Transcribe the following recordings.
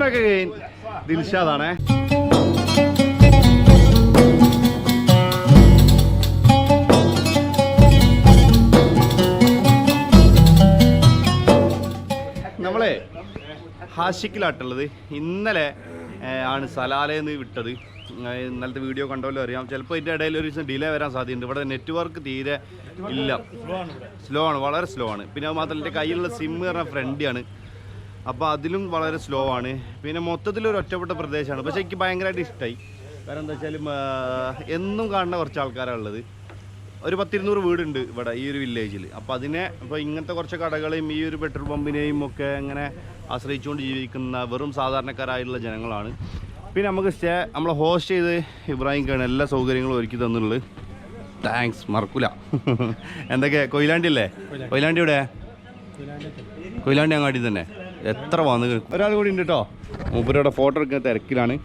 back again. ദിൽഷാദാണേ. നമ്മളെ ഹാഷിക്കിലാട്ടുള്ളത്. ഇന്നലെ ആണ് സലാലേന്ന് വിട്ടത്. ഇന്നലത്തെ വീഡിയോ കണ്ടല്ലോ അറിയാം. ചിലപ്പോൾ ഇതിൻ്റെ ഇടയിൽ ഒരു ദിവസം ഡിലേ വരാൻ സാധ്യതയുണ്ട്. ഇവിടെ നെറ്റ്വർക്ക് തീരെ ഇല്ല, സ്ലോ ആണ്, വളരെ സ്ലോ ആണ്. പിന്നെ അത് മാത്രമല്ല എൻ്റെ കയ്യിലുള്ള സിം പറഞ്ഞ ഫ്രണ്ടിയാണ്, അപ്പോൾ അതിലും വളരെ സ്ലോ ആണ്. പിന്നെ മൊത്തത്തിലൊരു ഒറ്റപ്പെട്ട പ്രദേശമാണ്. പക്ഷേ എനിക്ക് ഭയങ്കരമായിട്ട് ഇഷ്ടമായി. കാരണം എന്താ വെച്ചാൽ എന്നും കാണുന്ന കുറച്ച് ആൾക്കാരാണ് ഉള്ളത്. ഒരു 100-200 വീടുണ്ട് ഇവിടെ ഈ ഒരു വില്ലേജിൽ. അപ്പോൾ അതിനെ ഇപ്പോൾ ഇങ്ങനത്തെ കുറച്ച് കടകളെയും ഈ ഒരു പെട്രോൾ പമ്പിനെയും ഒക്കെ അങ്ങനെ ആശ്രയിച്ചുകൊണ്ട് ജീവിക്കുന്ന വെറും സാധാരണക്കാരായിട്ടുള്ള ജനങ്ങളാണ്. പിന്നെ നമുക്ക് നമ്മളെ ഹോസ്റ്റ് ചെയ്ത് ഇബ്രാഹിംക്കാണ് എല്ലാ സൗകര്യങ്ങളും ഒരുക്കി തന്നുള്ളത്. താങ്ക്സ്, മറക്കൂല. എന്തൊക്കെ കൊയിലാണ്ടി അല്ലേ? കൊയിലാണ്ടി ഇവിടെ? കൊയിലാണ്ടി അങ്ങാടി തന്നെ. എത്ര വന്ന് ഒരാൾ കൂടി ഉണ്ട് കേട്ടോ. മൂപ്പരുടെ ഫോട്ടോ എടുക്കുന്ന തിരക്കിലാണ്.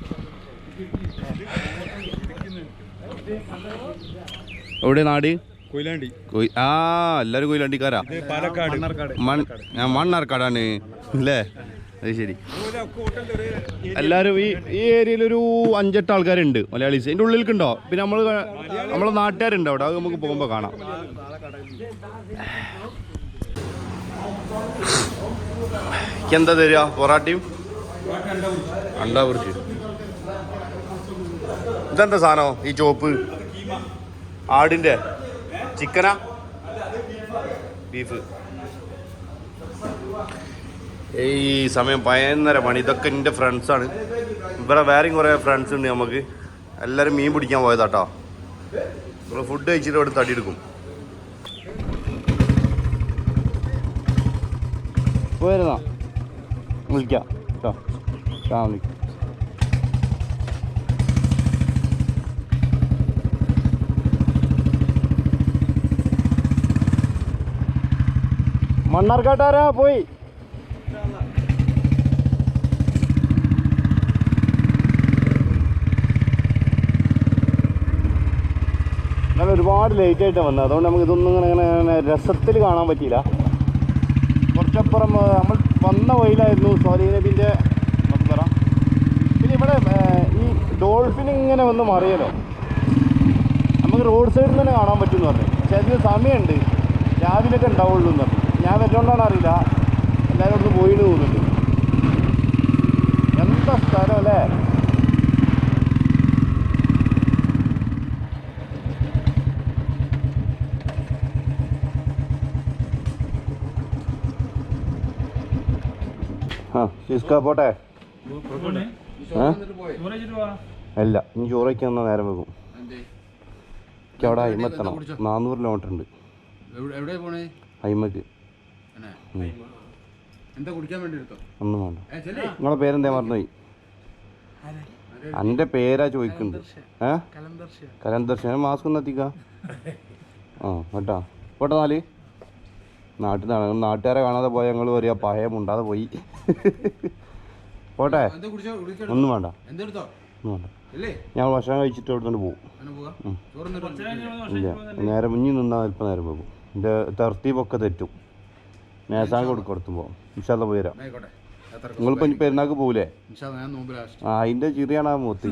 എവിടെ നാട്? കൊയിലാണ്ടി. എല്ലാവരും കൊയിലാണ്ടിക്കാരാ. ഞാൻ മണ്ണാർക്കാടാണ് അല്ലേ? അത് ശരി. എല്ലാവരും ഈ ഏരിയയിലൊരു 5-8 ആൾക്കാരുണ്ട് മലയാളീസ്. അതിൻ്റെ ഉള്ളിലേക്കുണ്ടോ? പിന്നെ നമ്മളെ നാട്ടുകാരുണ്ട് അവിടെ. അത് നമുക്ക് പോകുമ്പോൾ കാണാം. എന്താ തരിക? പൊറാട്ടയും അണ്ടാ പൊരിച്ച്. ഇതെന്താ സാധനം ഈ ചോപ്പ്? ആടിൻ്റെ ചിക്കനാ? ബീഫ്? ഈ സമയം 11:30 മണി. ഇതൊക്കെ എൻ്റെ ഫ്രണ്ട്സാണ്. ഇവിടെ വേറെയും കുറേ ഫ്രണ്ട്സ് ഉണ്ട് നമുക്ക്. എല്ലാവരും മീൻ പിടിക്കാൻ പോയതാട്ടോ. നമ്മൾ ഫുഡ് കഴിച്ചിട്ട് ഇവിടെ തടിയെടുക്കും. പോയിരുന്നാ വിളിക്കാം കേട്ടോ. മണ്ണാർക്കാട്ടാരാ പോയി. ഞാൻ ഒരുപാട് ലേറ്റായിട്ടാണ് വന്നത്. അതുകൊണ്ട് നമുക്ക് ഇതൊന്നും ഇങ്ങനെ രസത്തിൽ കാണാൻ പറ്റിയില്ല. കുറച്ചപ്പുറം നമ്മൾ വന്ന വഴിയിലായിരുന്നു സ്വാലി നബിൻ്റെ മക്ബറ. പിന്നെ ഇവിടെ ഈ ഡോൾഫിൻ ഇങ്ങനെ വന്ന് മറിയല്ലോ. നമുക്ക് റോഡ് സൈഡിൽ തന്നെ കാണാൻ പറ്റുമെന്ന് പറഞ്ഞു. പക്ഷേ അതിന് സമയമുണ്ട്, രാവിലെയൊക്കെ ഉണ്ടാവുള്ളൂ എന്ന് പറഞ്ഞു. ഞാൻ വരുന്നോണ്ടാണ് അറിയില്ല. എല്ലാവരും അവിടുന്ന് പോയിട്ട് പോകുന്നുണ്ട്. എന്താ സ്ഥലം അല്ലേ? പോട്ടെ. അല്ല, ഇനി ചോറ് വയ്ക്കാൻ വന്നാൽ നേരം വെക്കും. എനിക്ക് അവിടെ അയിമെത്തണം. 400 കിലോമീറ്റർ ഉണ്ട് അയിമക്ക്. ഒന്നും വേണ്ട. നിങ്ങളെ പേരെന്താ മറന്നുപോയി? എൻ്റെ പേരാ ചോദിക്കുന്നുണ്ട്. കലന്തർശ. മാസ്ക് ഒന്ന് എത്തിക്കാം. കേട്ടാ പോട്ടെ. നാട്ടുകാരെ കാണാതെ പോയാൽ ഞങ്ങൾ പറയാ പഴയ മുണ്ടാതെ പോയി. പോട്ടെ. ഒന്നും വേണ്ട, ഒന്നും വേണ്ട. ഞാൻ ഭക്ഷണം കഴിച്ചിട്ട് അവിടെ തന്നെ പോകും. ഇല്ല, നേരം മുന്നിൽ നിന്നാൽ അല്പം നേരം പോകും. എൻ്റെ തർത്തീബൊക്കെ തെറ്റും. നേസാങ്ക് കൊടുത്തുമ്പോൾ ഇൻഷാല്ല പോയി തരാം. നിങ്ങളിപ്പോൾ ഇനി പെരുന്നാൾക്ക് പോകൂലേ? അതിൻ്റെ ചിറിയാണ് ആ മൂത്തി.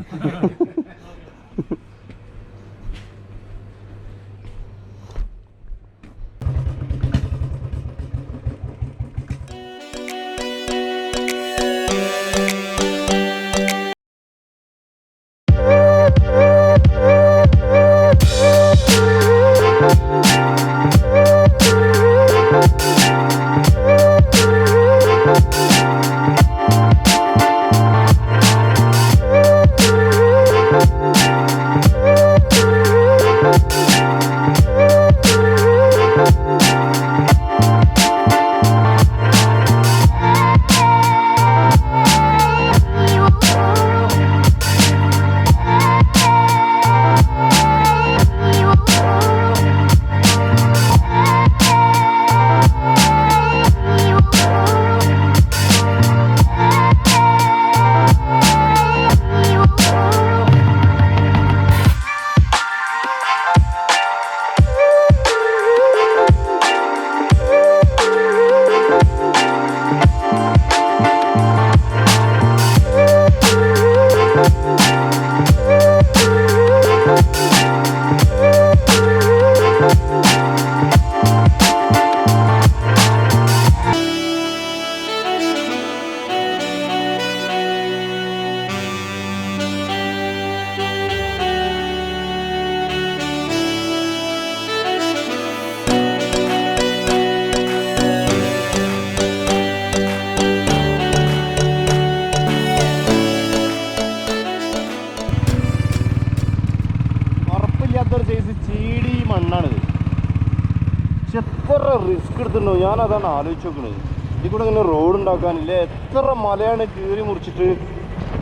എത്ര റിസ്ക് എടുത്തിട്ടുണ്ടോ, ഞാനതാണ് ആലോചിച്ച് നോക്കുന്നത്. ഇതിൽ കൂടെ ഇങ്ങനെ റോഡ് ഉണ്ടാക്കാനില്ലേ, എത്ര മലയാണ് കീറി മുറിച്ചിട്ട്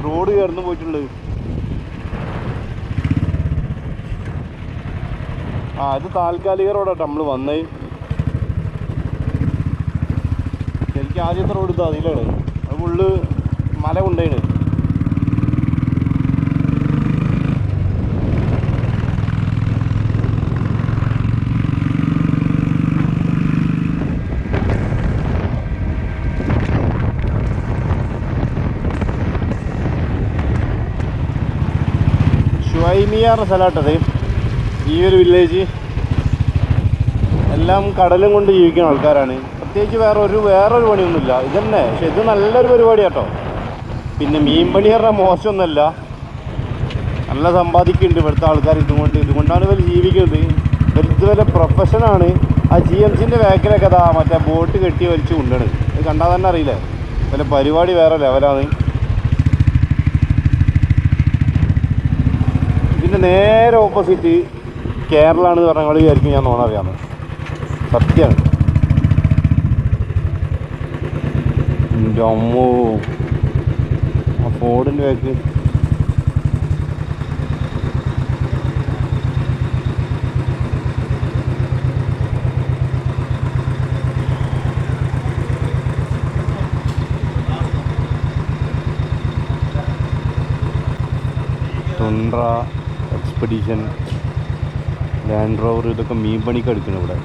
റോഡ് കയറുന്നു പോയിട്ടുള്ളത്. ഇത് താൽക്കാലിക റോഡാട്ടോ നമ്മൾ വന്നത്. ശരിക്കും ആദ്യത്തെ റോഡ് ഇത് അതിലാണ്, അത് ഫുള്ള് മല കൊണ്ടേണ്. ഷുഐമിയാറിൻ്റെ സ്ഥലമാട്ടത്. ഈ ഒരു വില്ലേജ് എല്ലാം കടലും കൊണ്ട് ജീവിക്കുന്ന ആൾക്കാരാണ്. പ്രത്യേകിച്ച് വേറൊരു പണിയൊന്നുമില്ല, ഇതന്നെ. പക്ഷെ ഇത് നല്ലൊരു പരിപാടി കേട്ടോ. പിന്നെ മീൻ പണി പറഞ്ഞാൽ മോശമൊന്നുമല്ല, നല്ല സമ്പാദിക്കുന്നുണ്ട് ഇവിടുത്തെ ആൾക്കാർ. ഇതുകൊണ്ടാണ് ഇവർ ജീവിക്കുന്നത്. ഇതുവരെ പ്രൊഫഷനാണ്. ആ GMCൻ്റെ ബാക്കിലൊക്കെ അതാ മറ്റേ ബോട്ട് കെട്ടി വലിച്ച് കൊണ്ടുപോണ്. ഇത് കണ്ടാൽ തന്നെ അറിയില്ലേ, വല്ല പരിപാടി വേറെ ലെവലാണ്. ഇതിൻ്റെ നേരെ ഓപ്പോസിറ്റ് കേരളമാണെന്ന് പറഞ്ഞാൽ നിങ്ങൾ വിചാരിക്കും ഞാൻ നോണ അറിയാമെന്ന്. സത്യമാണ്. എൻ്റെ അമ്മോ, ആ ഫോർഡിൻ്റെ back Tundra Expedition, Land Rover, ഇതൊക്കെ മീൻ പണിക്ക് എടുക്കണം ഇവിടെ.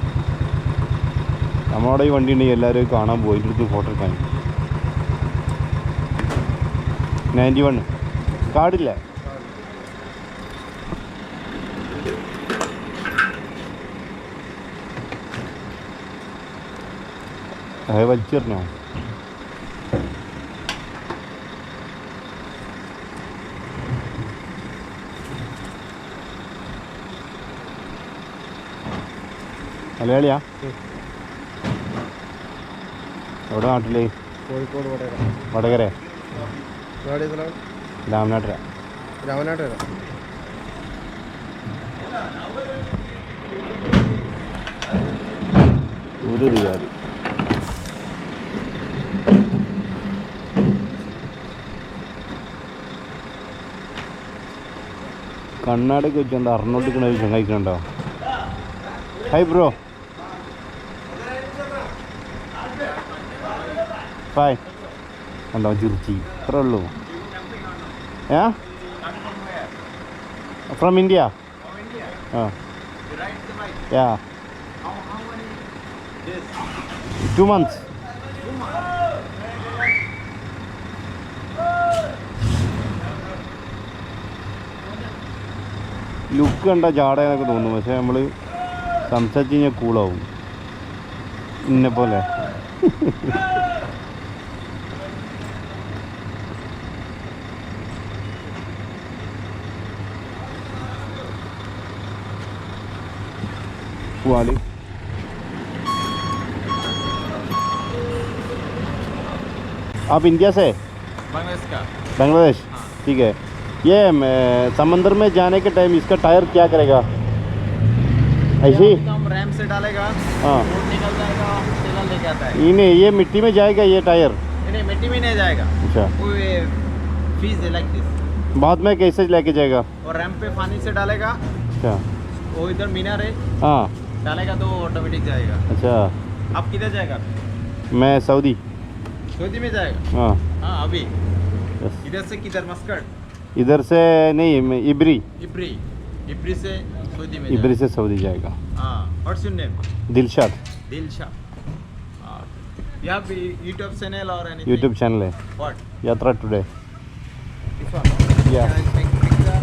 നമ്മളവിടെ ഈ വണ്ടി ഉണ്ടെങ്കിൽ എല്ലാവരും കാണാൻ പോയി എടുത്ത് ഫോട്ടോ എടുക്കാൻ. 91 കാർഡില്ല. അത് വലിച്ചെറിഞ്ഞോ? മലയാളിയാ? എവിടെ നാട്ടില്? കോഴിക്കോട് വടകര. രാമനാട്ടര. ഒരു റിയാദ്. കണ്ണാടൊക്കെ വെച്ചുകൊണ്ട് അറുന്നോട്ടിക്കണ ചങ്ങായിക്കണ്ടോ? Hi bro. ഹായ്. കണ്ടോ ചിരിച്ചി, ഇത്രേ ഉള്ളൂ. From India. Yeah. 2 months. Look കണ്ട ജാടയെന്നൊക്കെ തോന്നും, പക്ഷെ നമ്മൾ സംസാരിച്ച് കഴിഞ്ഞാൽ കൂളാവും ഇന്നെ പോലെ. वाली आप इंडिया से? बांग्लादेश। ठीक है। ये समंदर में जाने के टाइम इसका टायर क्या करेगा? ऐसे ही रैम से डालेगा, हाँ, निकल जाएगा, तेल लेके आता है। इन्हें ये मिट्टी में जाएगा ये टायर? नहीं, मिट्टी में नहीं जाएगा। अच्छा, वो फीस है लाइक दिस। बाद में कैसे लेके जाएगा? और रैम पे पानी से डालेगा। अच्छा, वो इधर मीनार है, हाँ, डालेगा तो ऑटोमेटिक जाएगा। अच्छा। आप किधर जाएगा? मैं सऊदी। सऊदी में जाएगा? हाँ, हाँ अभी। यस। इधर से किधर? मस्कट? इधर से नहीं, इब्री। इब्री। इब्री से सऊदी में इब्री से सऊदी जाएगा। हाँ। What's your name? Dilshad. Dilshad. You have YouTube channel or anything? YouTube channel है, What? यात्रा today. This one? Yeah. Can I take picture?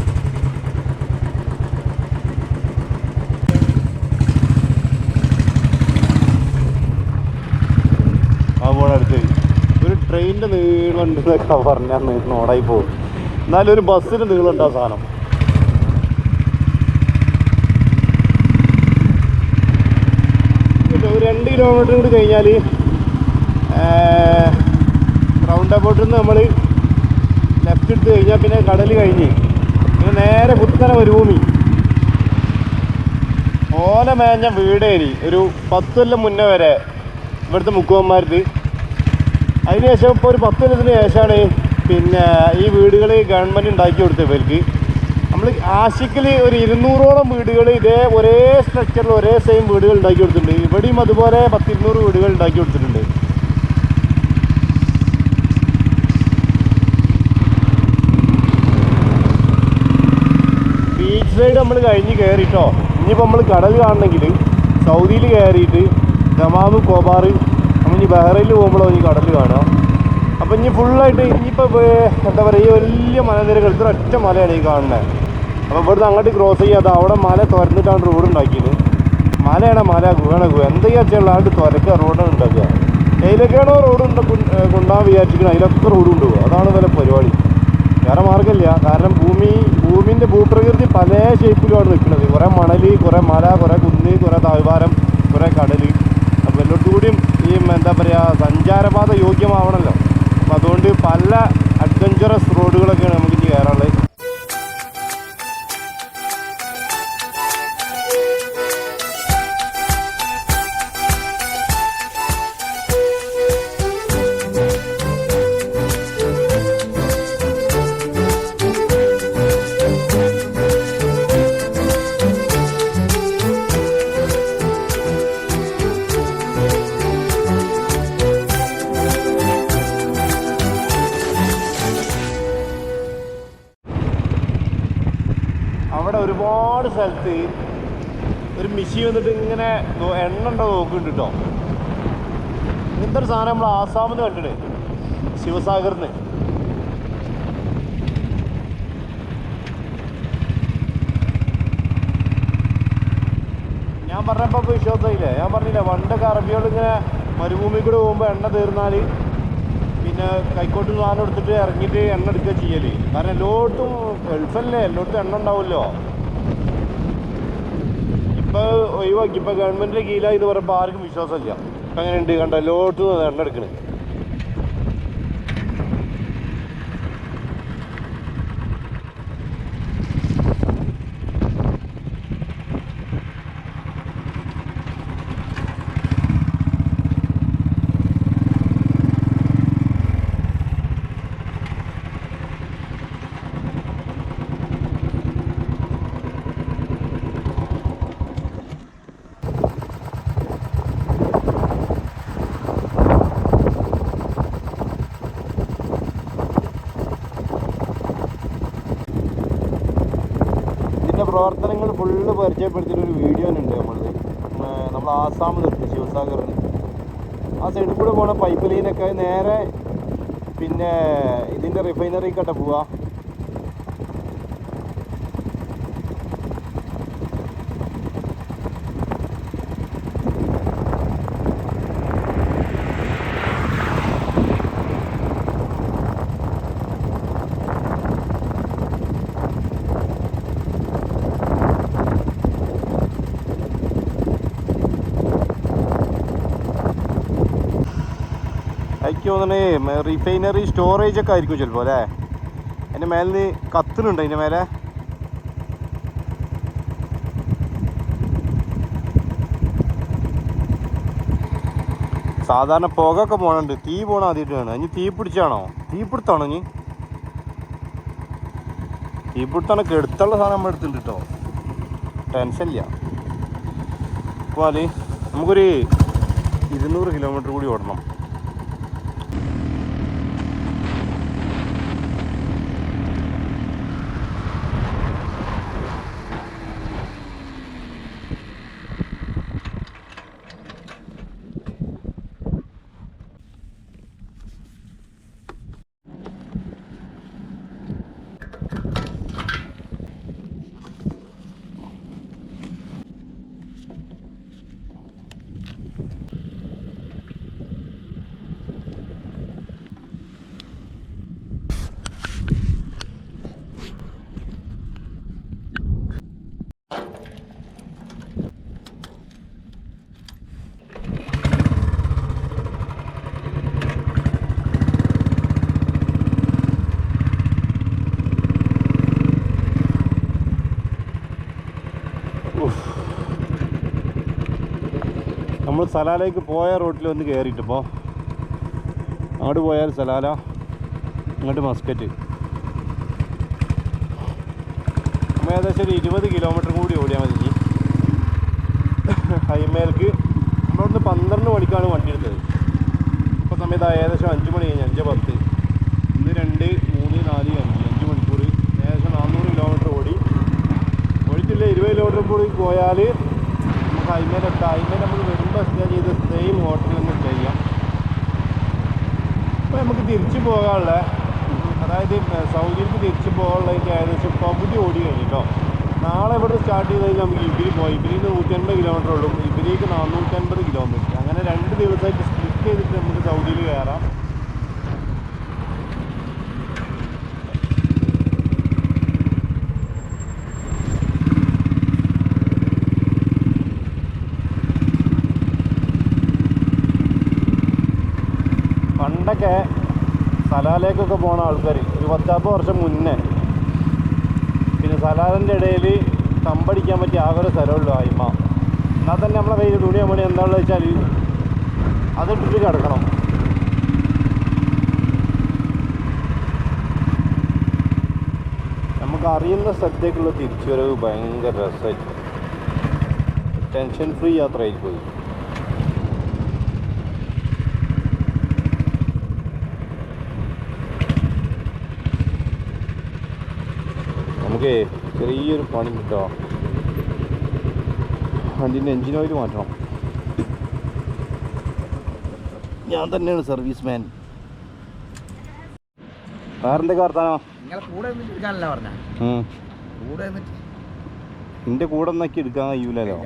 ആ പോണ അടുത്ത് ഒരു ട്രെയിനിൻ്റെ നീളമുണ്ടെന്നൊക്കെ പറഞ്ഞാൽ നോടായി പോകും. എന്നാലും ഒരു ബസ്സിന് നീളമുണ്ട് ആ സാധനം. ഒരു 2 കിലോമീറ്റർ കൂടി കഴിഞ്ഞാൽ റൗണ്ട് അബൌട്ടിൽ നിന്ന് നമ്മൾ ലെഫ്റ്റ് എടുത്ത് കഴിഞ്ഞാൽ പിന്നെ കടൽ കഴിഞ്ഞ് പിന്നെ നേരെ കുത്തനെ മരുഭൂമി. ഓല മേഞ്ഞ വീടേനി ഒരു 10 കൊല്ലം മുന്നേ വരെ ഇവിടുത്തെ മുക്കുവന്മാർക്ക്. അതിനുശേഷം ഇപ്പോൾ ഒരു 10 കൊല്ലത്തിന് ശേഷമാണ് പിന്നെ ഈ വീടുകൾ ഗവൺമെൻറ് ഉണ്ടാക്കി കൊടുത്തത് ഇവർക്ക്. നമ്മൾ ആഷിക്കിൽ ഒരു 200ഓളം വീടുകൾ ഇതേ ഒരേ സ്ട്രക്ചറിൽ ഒരേ സെയിം വീടുകൾ ഉണ്ടാക്കി കൊടുത്തിട്ടുണ്ട്. ഇവിടെയും അതുപോലെ 100-200 വീടുകൾ ഉണ്ടാക്കി കൊടുത്തിട്ടുണ്ട്. ബീച്ച് സൈഡ് നമ്മൾ കഴിഞ്ഞ് കയറിയിട്ടോ. ഇനിയിപ്പോൾ നമ്മൾ കടൽ കാണണമെങ്കിൽ സൗദിയിൽ കയറിയിട്ട് ദമാമ് കോബാർ നമ്മൾ ഇനി ബഹ്റൈനിൽ പോകുമ്പോഴോ ഇനി കടൽ കാണാം. അപ്പം ഇനി ഫുള്ളായിട്ട് ഇനിയിപ്പോൾ എന്താ പറയുക, ഈ വലിയ മലനിരകൾ ഇത്ര ഒറ്റ മലയാണ് ഈ കാണുന്നത്. അപ്പോൾ ഇവിടുന്ന് അങ്ങോട്ട് ക്രോസ് ചെയ്യാതെ അവിടെ മല തുരന്നിട്ടാണ് റോഡ് ഉണ്ടാക്കിയത്. മലയാണ് മല, ഗുഹയാണ് ഗുഹ. എന്തൊക്കെയാ വെച്ചാൽ ആണ്ട് തുരക്കുക റോഡാണ് ഉണ്ടാക്കുക. ഏതിലൊക്കെയാണോ റോഡ് കൊണ്ടാൻ വിചാരിച്ചിരിക്കുന്നത് അതിലൊക്കെ റോഡ് കൊണ്ടുപോകുക. അതാണ് വില പരിപാടി. വേറെ മാർഗ്ഗമില്ല. കാരണം ഭൂമിൻ്റെ ഭൂപ്രകൃതി പല ഷേപ്പിലുമാണ് നിൽക്കുന്നത്. കുറേ മണൽ, കുറേ മല, കുറേ കുന്ന്, കുറേ താഴ്വാരം, കുറേ കടൽ. അപ്പോൾ എല്ലായിടത്തും കൂടിയും ഈ എന്താ പറയുക സഞ്ചാരപാത യോഗ്യമാവണമല്ലോ. അപ്പോൾ അതുകൊണ്ട് പല അഡ്വഞ്ചറസ് റോഡുകളൊക്കെയാണ് നമുക്ക് ഇനി കയറാനുള്ളത്. അവിടെ ഒരുപാട് സ്ഥലത്ത് ഒരു മിഷി വന്നിട്ട് ഇങ്ങനെ എണ്ണ ഉണ്ടോ നോക്കുന്നുണ്ട് കേട്ടോ. ഇങ്ങനത്തെ ഒരു സാധനം നമ്മൾ ആസാമിൽ നിന്ന് കണ്ടിട്ട്, ശിവസാഗറിന്. ഞാൻ പറഞ്ഞപ്പോൾ വിശ്വാസമില്ലേ? ഞാൻ പറഞ്ഞില്ല പണ്ടൊക്കെ അറബികൾ ഇങ്ങനെ മരുഭൂമി കൂടെ പോകുമ്പോൾ എണ്ണ തീർന്നാൽ പിന്നെ കൈക്കോട്ട് സാധനം എടുത്തിട്ട് ഇറങ്ങിയിട്ട് എണ്ണ എടുക്കുക ചെയ്യല്. കാരണം എല്ലായിടത്തും ഗൾഫല്ലേ, എല്ലായിടത്തും എണ്ണ ഉണ്ടാവുമല്ലോ. ഇപ്പോൾ ഒഴിവാക്കി, ഇപ്പോൾ ഗവൺമെൻറ്റിൻ്റെ കീഴിലായി ഇത് പറയുമ്പോൾ ആർക്കും വിശ്വാസമില്ല. ഇപ്പം അങ്ങനെ ഉണ്ട് കണ്ട എല്ലായിടത്തും എണ്ണ എടുക്കണേ. പ്രവർത്തനങ്ങൾ ഫുള്ള് പരിചയപ്പെടുത്തിയിട്ടൊരു വീഡിയോ ഉണ്ട് നമ്മൾ ആസാമിൽ നിർത്തി ശിവസാഗറിന്. ആ സൈഡിൽ കൂടെ പോണ പൈപ്പ് ലൈനൊക്കെ നേരെ പിന്നെ ഇതിൻ്റെ റിഫൈനറിക്കൊട്ടെ പോവാ. എനിക്ക് തോന്നണേ റിഫൈനറി സ്റ്റോറേജ് ഒക്കെ ആയിരിക്കും ചിലപ്പോൾ അല്ലേ. അതിൻ്റെ മേലിൽ നിന്ന് കത്തുന്നുണ്ട്. അതിൻ്റെ മേലെ സാധാരണ പുകയൊക്കെ പോകണുണ്ട്. തീ പോകണ ആദ്യമായിട്ട് വേണം. ഇനി തീ പിടിച്ചാണോ? തീ പിടുത്താണോ? ഇനി തീ പിടുത്താണ്. കെടുത്തുള്ള സാധനം നമ്മൾ എടുത്തിട്ടുണ്ട് കേട്ടോ. ടെൻഷനില്ല. അപ്പോൾ നമുക്കൊരു 200 കിലോമീറ്റർ കൂടി ഓടണം. നമ്മൾ സലാലയ്ക്ക് പോയ റോട്ടിൽ വന്ന് കയറിയിട്ടിപ്പോൾ അങ്ങോട്ട് പോയാൽ സലാല, ഇങ്ങോട്ട് മസ്കറ്റ്. നമ്മൾ ഏകദേശം ഒരു 20 കിലോമീറ്റർ കൂടി ഓടിയാൽ മതി. ഹൈമേൽക്ക് നമ്മളവിടുന്ന് 12 മണിക്കാണ് വണ്ടി എടുത്തത്. ഇപ്പോൾ സമയത്ത് ഏകദേശം 5 മണി കഴിഞ്ഞ് 5:10. ഇന്ന് 2, 3, 4, 5 മണിക്കൂർ ഏകദേശം 400 കിലോമീറ്റർ ഓടിച്ചില്ല. 20 കിലോമീറ്റർ കൂടി പോയാൽ നമുക്ക് ഹൈമേലെത്താം. ഹൈമേൽ നമ്മൾ വരുമ്പോൾ സ്റ്റേ ചെയ്ത് സെയിം ഹോട്ടലിൽ നിന്ന് സ്റ്റേ ചെയ്യാം. അപ്പോൾ നമുക്ക് തിരിച്ചു പോകാനുള്ള, അതായത് സൗദിയിലേക്ക് തിരിച്ചു പോകാനുള്ളതിൻ്റെ ഏകദേശം പകുതി ഓടി കഴിഞ്ഞിട്ടോ. നാളെ ഇവിടെ സ്റ്റാർട്ട് ചെയ്ത് കഴിഞ്ഞാൽ നമുക്ക് ഇബിലി പോയി. ഇബിലിന്ന് 150 കിലോമീറ്റർ ഉള്ളൂ, ഇബിലിക്ക് 450 കിലോമീറ്റർ. അങ്ങനെ 2 ദിവസമായിട്ട് സ്പ്ലിറ്റ് ചെയ്തിട്ട് നമുക്ക് സൗദിയിൽ കയറാം. പണ്ടൊക്കെ സലാലേക്കൊക്കെ പോണ ആൾക്കാർ ഒരു 10-40 വർഷം മുന്നേ, പിന്നെ സലാലിൻ്റെ ഇടയിൽ തമ്പടിക്കാൻ പറ്റിയ ആകെ ഒരു സ്ഥലമുള്ളൂ ഹൈമ. എന്നാൽ തന്നെ നമ്മളെ കയ്യിൽ തുണിയോ മണി എന്താണെന്ന് വെച്ചാൽ അതിട്ടിട്ട് കിടക്കണം. നമുക്ക് അറിയുന്ന സ്ഥലത്തേക്കുള്ള തിരിച്ചുവരവ് ഭയങ്കര രസമായിട്ട്, ടെൻഷൻ ഫ്രീ യാത്രയായി പോയി. നമുക്ക് ചെറിയൊരു പണി കിട്ടോ, വണ്ടീൻ്റെ എൻജിൻ ഓയിൽ മാറ്റണം. ഞാൻ തന്നെയാണ് സർവീസ് മാൻ. വേറെന്തൊക്കെ വർത്താനോ? എൻ്റെ കൂടെ ഒന്നാക്കി എടുക്കാൻ കഴിയൂലോ.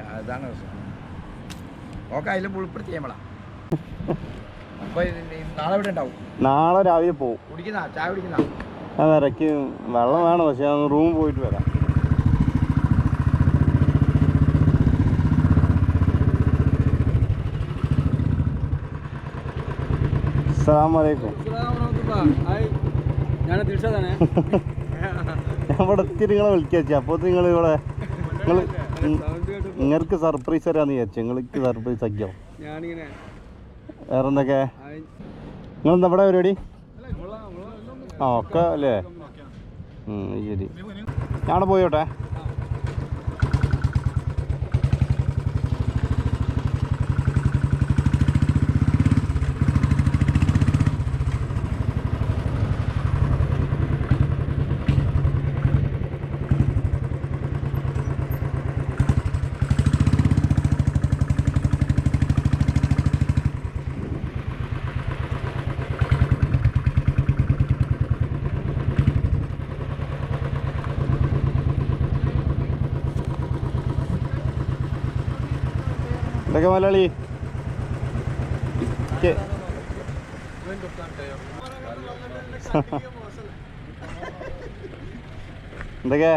നാളെ രാവിലെ പോവും. അതിരക്ക് വെള്ളം വേണം, പക്ഷെ അതൊന്ന് റൂം പോയിട്ട് വരാം. അസ്സലാമലൈക്കും. ഞാൻ ഇവിടെ എത്തി നിങ്ങളെ വിളിക്കാച്ച. അപ്പോൾ നിങ്ങൾക്ക് സർപ്രൈസ് തരാന്ന് വിചാരിച്ചു. നിങ്ങൾക്ക് സർപ്രൈസ് ആക്കിയോ? വേറെന്തൊക്കെ? നിങ്ങളെന്താ ഇവിടെ പരിപാടി? ആ ഒക്കെ അല്ലേ? ശരി, ഞാൻ പോയോട്ടെ. എന്തൊക്കെ മലയാളി? എന്തൊക്കെ?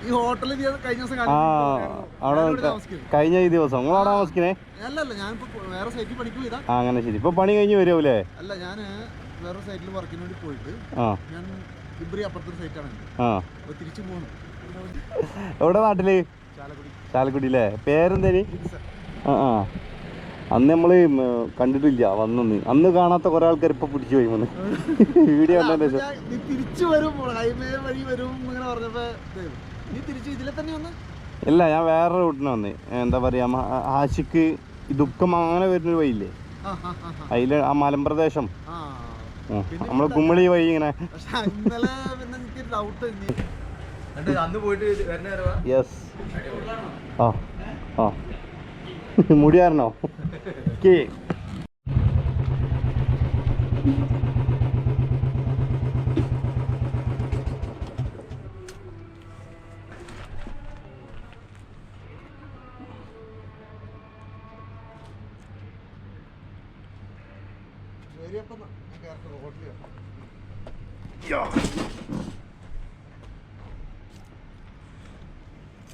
ഈ ഹോട്ടലിൽ കഴിഞ്ഞ ദിവസം കഴിഞ്ഞ ഈ ദിവസം നിങ്ങളവിടെ താമസിക്കണേ? അല്ലല്ല, ഞാനിപ്പോ വേറെ സൈറ്റിൽ പണിക്ക് പോയതാ. അങ്ങനെ ശരി. ഇപ്പൊ പണി കഴിഞ്ഞ് വരുമല്ലേ? അല്ല, ഞാൻ വേറെ സൈറ്റിൽ വർക്കിന് വേണ്ടി പോയിട്ട് ഞാൻ ഇബ്രി അപ്പുറത്തൊരു സൈറ്റാണ്. തിരിച്ചു പോകണം. എവിടെ നാട്ടില്? ചാലക്കുടി അല്ലേ? പേരെന്തേനി? അന്ന് നമ്മൾ കണ്ടിട്ടില്ല, വന്നു. അന്ന് കാണാത്ത കുറെ ആൾക്കാർ ഇപ്പൊ പിടിച്ചു പോയി വന്ന് വീഡിയോ കണ്ടതിന് ശേഷം. തിരിച്ചു വരും, ഹൈവേ വഴി വരും ഇങ്ങനെ പറഞ്ഞപ്പോ നീ തിരിച്ചു ഇതിലെ തന്നെ വന്ന്? ഇല്ല, ഞാൻ വേറെ റൂട്ടിന് വന്ന്. എന്താ പറയാ, ആശിക്ക് ദുഃഖം അങ്ങനെ വരുന്നൊരു വഴിയില്ലേ, അതില് ആ മലമ്പ്രദേശം നമ്മള് കുമ്മളി വഴി ഇങ്ങനെ. യെസ്. ആ ആ മുടിയാരണോ? കേ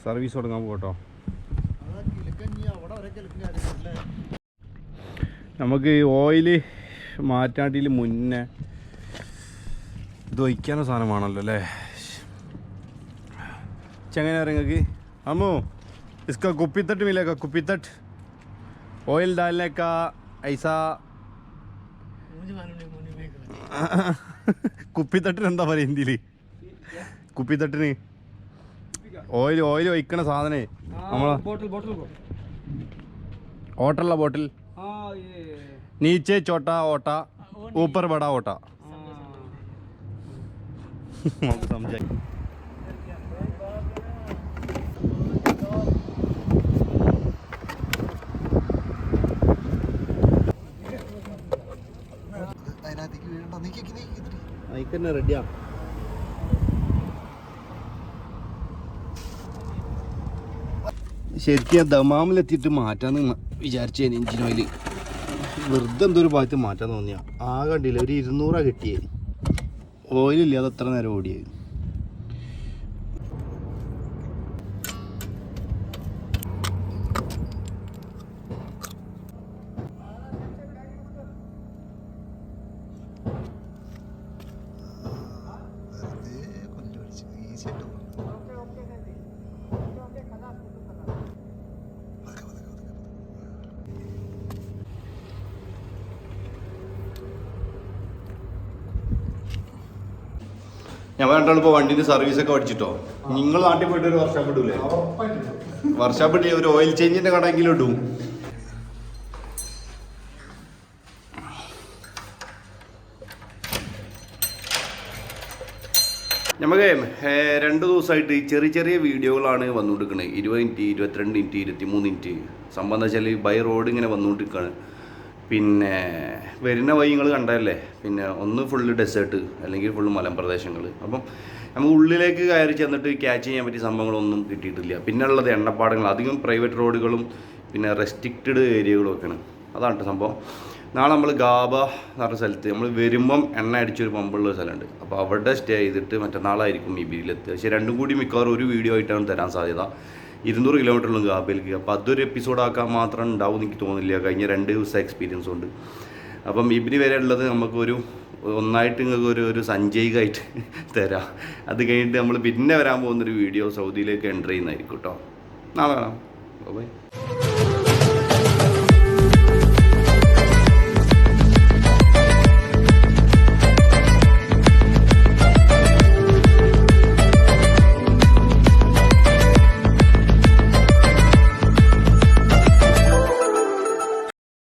സർവീസ് തുടങ്ങാൻ പോകട്ടോ. നമുക്ക് ഓയിൽ മാറ്റാണ്ടിയിൽ മുന്നേ ഇത് ഒഴിക്കാനുള്ള സാധനം വേണമല്ലോ അല്ലേ? ചെങ്ങനെ നിങ്ങൾക്ക് അമ്മോ इसका कुप्पी तट मिलेगा, कुप्पी तट ऑयल डालने का ऐसा കുപ്പി തട്ടിന് എന്താ പറയുക ഹിന്ദിയിൽ? കുപ്പി തട്ടിന് ഓയിൽ ഒഴിക്കണ സാധനേ നമ്മളെ ഓട്ടല്ല ബോട്ടിൽ नीचे छोटा ओटा ऊपर बड़ा ओटा समझे അതിനകത്തേക്ക് വീഴണ്ട. നീക്കി റെഡിയാ. ശരിക്കും ദമാമിലെത്തിയിട്ട് മാറ്റാന്ന് വിചാരിച്ചേ എഞ്ചിൻ ഓയിൽ വെറുതെ എന്തൊരു ഭാഗത്ത് മാറ്റാൻ തോന്നിയാ. ആ കണ്ടില്ല ഒരു 200 കിട്ടിയേ. ഓയിലില്ല, അത് എത്ര നേരം ഓടിയത്. ഞാൻ രണ്ടാളും ഇപ്പോൾ വണ്ടിന്റെ സർവീസൊക്കെ പഠിച്ചിട്ടോ. നിങ്ങൾ നാട്ടിൽ പോയിട്ട് ഒരു വർഷം ഇടൂലേ? വർഷം ഇട്ടില്ല, ഒരു ഓയിൽ ചേഞ്ചിന്റെ കടയെങ്കിലും ഇടും. നമുക്ക് 2 ദിവസമായിട്ട് ചെറിയ ചെറിയ വീഡിയോകളാണ് വന്നുകൊണ്ടിരിക്കുന്നത്. 20 മിനിറ്റ്, 22 മിനിറ്റ്, 23 മിനിറ്റ്. സംഭവം എന്താ വെച്ചാൽ ബൈ റോഡ് ഇങ്ങനെ വന്നുകൊണ്ടിരിക്കുകയാണ്. പിന്നെ വരുന്ന വഴികൾ കണ്ടതല്ലേ. പിന്നെ ഒന്ന് ഫുള്ള് ഡെസേർട്ട് അല്ലെങ്കിൽ ഫുള്ള് മലമ്പ്രദേശങ്ങൾ. അപ്പം നമുക്ക് ഉള്ളിലേക്ക് കയറി ചെന്നിട്ട് ക്യാച്ച് ചെയ്യാൻ പറ്റിയ സംഭവങ്ങളൊന്നും കിട്ടിയിട്ടില്ല. പിന്നെ ഉള്ളത് എണ്ണപ്പാടങ്ങൾ, അധികം പ്രൈവറ്റ് റോഡുകളും പിന്നെ റെസ്ട്രിക്റ്റഡ് ഏരിയകളും ഒക്കെയാണ്. അതാണ് സംഭവം. നാളെ നമ്മൾ ഗാബ എന്ന് പറഞ്ഞ സ്ഥലത്ത് നമ്മൾ വരുമ്പം എണ്ണ അടിച്ചൊരു പമ്പുള്ള സ്ഥലമുണ്ട്. അപ്പോൾ അവിടെ സ്റ്റേ ചെയ്തിട്ട് മറ്റന്നാളായിരിക്കും ഇബിരിയിലെത്തുക. പക്ഷേ രണ്ടും കൂടി മിക്കവാറും ഒരു വീഡിയോ ആയിട്ടാണ് തരാൻ സാധ്യത. 200 കിലോമീറ്ററുള്ള ഗാബയിലേക്ക്. അപ്പോൾ അതൊരു എപ്പിസോഡാക്കാൻ മാത്രം ഉണ്ടാവും എനിക്ക് തോന്നുന്നില്ല. കഴിഞ്ഞ 2 ദിവസം എക്സ്പീരിയൻസ് ഉണ്ട്. അപ്പം ഇബിരി വരെ ഉള്ളത് നമുക്കൊരു ഒന്നായിട്ട് നിങ്ങൾക്ക് ഒരു സഞ്ചയികമായിട്ട് തരാം. അത് കഴിഞ്ഞിട്ട് നമ്മൾ പിന്നെ വരാൻ പോകുന്നൊരു വീഡിയോ സൗദിയിലേക്ക് എൻ്റർ ചെയ്യുന്നതായിരിക്കും കേട്ടോ. നാളെ കാണാം. ബൈ.